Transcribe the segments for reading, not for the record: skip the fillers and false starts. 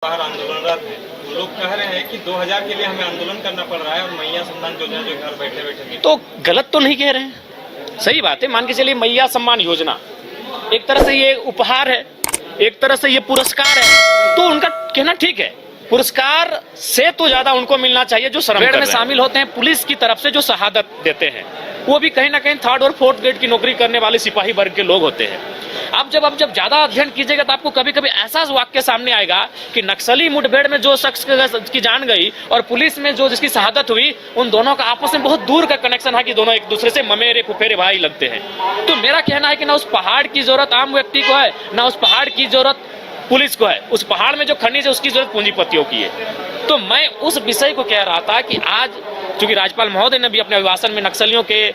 बाहर आंदोलनरत है। वो लोग कह रहे हैं कि 2000 के लिए हमें आंदोलन करना पड़ रहा है और मैया सम्मान योजना जो घर बैठे बैठे तो गलत तो नहीं कह रहे हैं, सही बात है। मान के चलिए मैया सम्मान योजना एक तरह से ये उपहार है, एक तरह से ये पुरस्कार है, तो उनका कहना ठीक है। पुरस्कार से तो ज्यादा उनको मिलना चाहिए जो श्रम में शामिल होते हैं, पुलिस की तरफ से जो शहादत देते हैं, वो भी कहीं ना कहीं 3rd और 4th ग्रेड की नौकरी करने वाले सिपाही वर्ग के लोग होते हैं। अब जब ज्यादा अध्ययन कीजिएगा तो आपको कभी कभी ऐसा वाक्य सामने आएगा कि नक्सली मुठभेड़ में जो शख्स की जान गई और पुलिस में जो जिसकी शहादत हुई, उन दोनों का आपस में बहुत दूर का कनेक्शन है कि दोनों एक दूसरे से ममेरे फुफेरे भाई लगते हैं। तो मेरा कहना है कि ना उस पहाड़ की जरूरत आम व्यक्ति को है, ना उस पहाड़ की जरूरत पुलिस को है। उस पहाड़ में जो खनिज है उसकी जरूरत पूंजीपतियों की है। तो मैं उस विषय को कह रहा था कि आज चूंकि राज्यपाल महोदय ने भी अपने अभिभाषण में नक्सलियों के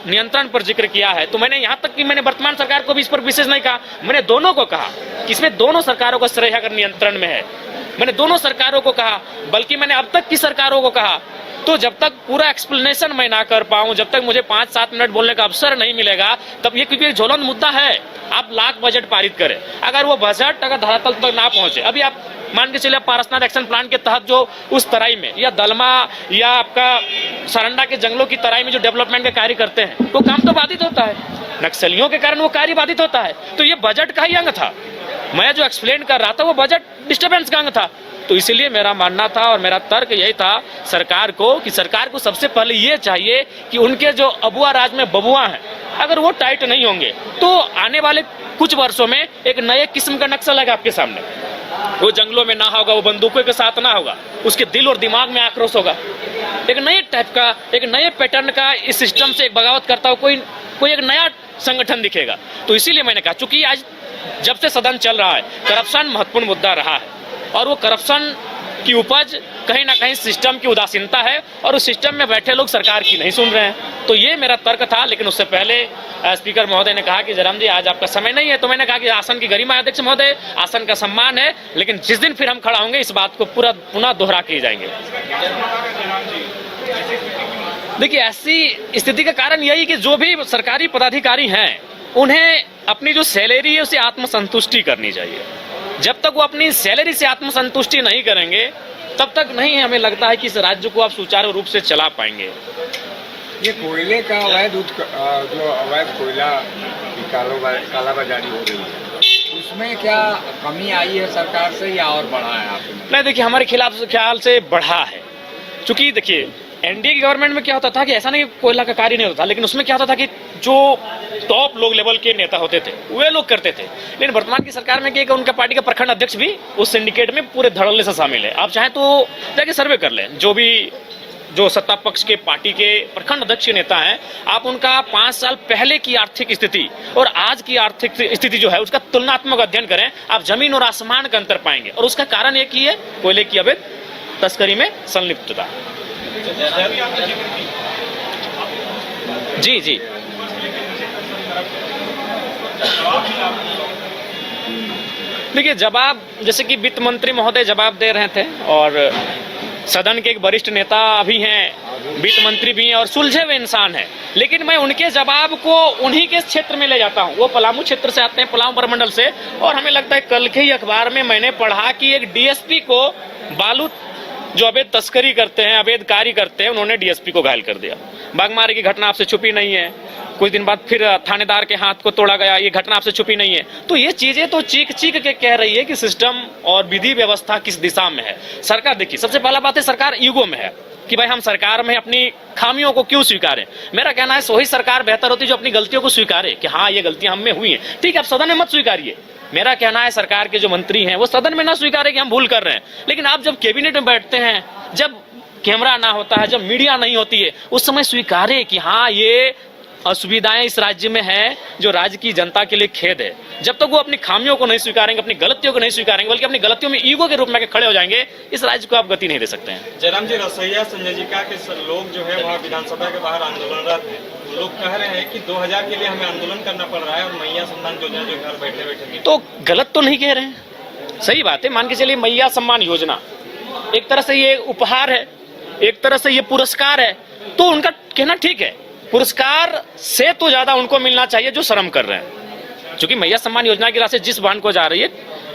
नियंत्रण पर जिक्र किया है, तो मैंने यहाँ तक कि मैंने वर्तमान सरकार को भी इस पर विशेष नहीं कहा, मैंने दोनों को कहा कि इसमें दोनों सरकारों का श्रेय अगर नियंत्रण में है। मैंने दोनों सरकारों को कहा, बल्कि मैंने अब तक की सरकारों को कहा। तो जब तक पूरा एक्सप्लेनेशन मैं ना कर पाऊं, जब तक मुझे 5-7 मिनट बोलने का अवसर नहीं मिलेगा, तब ये क्योंकि ज्वलंत मुद्दा है। आप लाख बजट पारित करें, अगर वो बजट अगर धरातल तक ना पहुंचे, अभी आप मान के चलिए पारसनाथ एक्शन प्लान के तहत जो उस तराई में या दलमा या आपका सरंडा के जंगलों की तराई में जो डेवलपमेंट के कार्य करते हैं, वो काम तो बाधित होता है, नक्सलियों के कारण वो कार्य बाधित होता है। तो ये बजट का ही अंग था। मैं जो एक्सप्लेन कर रहा था वो बजट डिस्टर्बेंस का अंग था। तो इसीलिए मेरा मानना था और मेरा तर्क यही था सरकार को कि सरकार को सबसे पहले ये चाहिए कि उनके जो अबुआ राज में बबुआ हैं, अगर वो टाइट नहीं होंगे तो आने वाले कुछ वर्षों में एक नए किस्म का नक्सल आएगा आपके सामने। वो जंगलों में ना होगा, वो बंदूकों के साथ ना होगा, उसके दिल और दिमाग में आक्रोश होगा। एक नए टाइप का, एक नए पैटर्न का इस सिस्टम से एक बगावत करता हुआ कोई एक नया संगठन दिखेगा। तो इसीलिए मैंने कहा, चूंकि आज जब से सदन चल रहा है, करप्शन महत्वपूर्ण मुद्दा रहा है और वो करप्शन की उपज कहीं ना कहीं सिस्टम की उदासीनता है और उस सिस्टम में बैठे लोग सरकार की नहीं सुन रहे हैं। तो ये मेरा तर्क था। लेकिन उससे पहले स्पीकर महोदय ने कहा कि जयराम जी आज आपका समय नहीं है, तो मैंने कहा कि आसन की गरिमा है अध्यक्ष महोदय, आसन का सम्मान है, लेकिन जिस दिन फिर हम खड़ा होंगे इस बात को पूरा पुनः दोहरा के जाएंगे। देखिए, ऐसी स्थिति का कारण यही कि जो भी सरकारी पदाधिकारी हैं उन्हें अपनी जो सैलरी है उसे आत्मसंतुष्टि करनी चाहिए। जब तक वो अपनी सैलरी से आत्मसंतुष्टि नहीं करेंगे तब तक नहीं हमें लगता है कि इस राज्य को आप सुचारू रूप से चला पाएंगे। ये कोयले का अवैध जो अवैध कोयला की कालाबाजारी हो रही है, उसमें क्या कमी आई है सरकार से या और बढ़ा है आपने? नहीं, देखिए, हमारे खिलाफ ख्याल से बढ़ा है। चूंकि देखिए एनडीए की गवर्नमेंट में क्या होता था कि ऐसा नहीं कोयला का कार्य नहीं होता था, लेकिन उसमें क्या होता था कि जो टॉप लोग लेवल के नेता होते थे वे लोग करते थे। लेकिन वर्तमान की सरकार में क्या उनका पार्टी का प्रखंड अध्यक्ष भी उस सिंडिकेट में पूरे धड़ल्ले से शामिल है। आप चाहें तो जाके सर्वे कर लें, जो सत्ता पक्ष के पार्टी के प्रखंड अध्यक्ष के नेता हैं, आप उनका 5 साल पहले की आर्थिक स्थिति और आज की आर्थिक स्थिति जो है उसका तुलनात्मक अध्ययन करें, आप जमीन और आसमान का अंतर पाएंगे। और उसका कारण एक ही है, कोयले की अवैध तस्करी में संलिप्तता। जी जी, देखिए, जवाब जैसे कि वित्त मंत्री महोदय जवाब दे रहे थे और सदन के एक वरिष्ठ नेता भी हैं, वित्त मंत्री भी हैं और सुलझे हुए इंसान हैं, लेकिन मैं उनके जवाब को उन्हीं के क्षेत्र में ले जाता हूं। वो पलामू क्षेत्र से आते हैं, पलामू प्रमंडल से, और हमें लगता है कल के ही अखबार में मैंने पढ़ा कि एक डीएसपी को बालू जो अवैध तस्करी करते हैं, अवैध कार्य करते हैं, उन्होंने डीएसपी को घायल कर दिया। बागमारे की घटना आपसे छुपी नहीं है, कुछ दिन बाद फिर थानेदार के हाथ को तोड़ा गया, ये घटना आपसे छुपी नहीं है। तो ये चीजें तो चीख के कह रही है कि सिस्टम और विधि व्यवस्था किस दिशा में है। सरकार, देखिए, सबसे पहला बात है सरकार ईगो में है कि भाई हम सरकार में अपनी खामियों को क्यों स्वीकारें। मेरा कहना है वही सरकार बेहतर होती जो अपनी गलतियों को स्वीकारे कि हाँ ये गलतियां हम में हुई हैं। ठीक है, आप सदन में मत स्वीकारिए। मेरा कहना है सरकार के जो मंत्री हैं वो सदन में ना स्वीकारे कि हम भूल कर रहे हैं, लेकिन आप जब कैबिनेट में बैठते हैं, जब कैमरा ना होता है, जब मीडिया नहीं होती है, उस समय स्वीकारे कि हाँ ये असुविधाएं इस राज्य में हैं जो राज्य की जनता के लिए खेद है। जब तक वो अपनी खामियों को नहीं स्वीकारेंगे, अपनी गलतियों को नहीं स्वीकारेंगे, बल्कि अपनी गलतियों में ईगो के रूप में खड़े हो जाएंगे, इस राज्य को आप गति नहीं दे सकते हैं। जयराम जी, रसोईया संजय जी का लोग जो है वहाँ विधानसभा के बाहर आंदोलनरत है। वो लोग कह रहे हैं कि 2000 के लिए हमें आंदोलन करना पड़ रहा है और मैया सम्मान योजना जो घर बैठे बैठे। तो गलत तो नहीं कह रहे हैं, सही बात है। मान के चलिए मैया सम्मान योजना एक तरह से ये उपहार है, एक तरह से ये पुरस्कार है, तो उनका कहना ठीक है। पुरस्कार से तो ज्यादा उनको मिलना चाहिए जो श्रम कर रहे हैं। क्योंकि मैया सम्मान योजना की राशि जिस बांध को जा रही है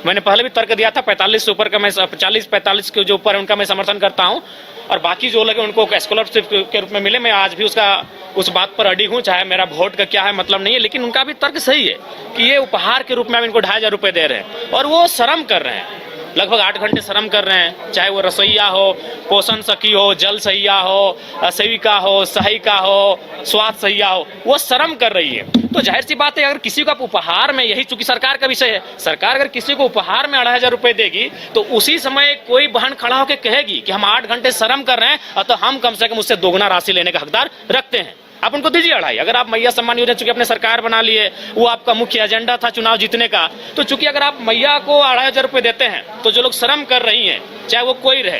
मैंने पहले भी तर्क दिया था 45 से ऊपर का मैं 40-45 के जो ऊपर है उनका मैं समर्थन करता हूं, और बाकी जो लगे उनको स्कॉलरशिप के रूप में मिले, मैं आज भी उस बात पर अड़ी हूं, चाहे मेरा वोट का क्या है मतलब नहीं है। लेकिन उनका भी तर्क सही है कि ये उपहार के रूप में हम इनको 2500 रुपए दे रहे हैं और वो श्रम कर रहे हैं, लगभग 8 घंटे श्रम कर रहे हैं, चाहे वो रसोईया हो, पोषण सखी हो, जल सहिया हो, सेविका हो, सहायिका हो, स्वास्थ्य सहिया हो, वो श्रम कर रही है। तो जाहिर सी बात है, अगर किसी को आप उपहार में, यही चूंकि सरकार का विषय है, सरकार अगर किसी को उपहार में 2500 रुपए देगी तो उसी समय कोई बहन खड़ा होकर कहेगी कि हम 8 घंटे श्रम कर रहे हैं तो हम कम से कम उससे दोगुना राशि लेने का हकदार रखते हैं, आप उनको दीजिए 2.5। अगर आप मैया सम्मान योजना चूंकि अपने सरकार बना लिए, वो आपका मुख्य एजेंडा था चुनाव जीतने का, तो चूंकि अगर आप मैया को 2500 रुपए देते हैं तो जो लोग श्रम कर रही हैं, चाहे वो कोई रहे,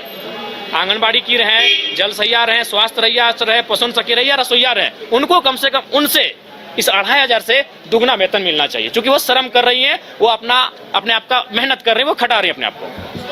आंगनबाड़ी की रहे, जल सहिया रहे, स्वास्थ्य रहिया रहे, पोषण सखी रहिया, रसोईया रहे, उनको कम से कम उनसे इस 2500 से दुगना वेतन मिलना चाहिए, क्योंकि वो श्रम कर रही है, वो अपने आप का मेहनत कर रही है, वो खटा रही है अपने आप को।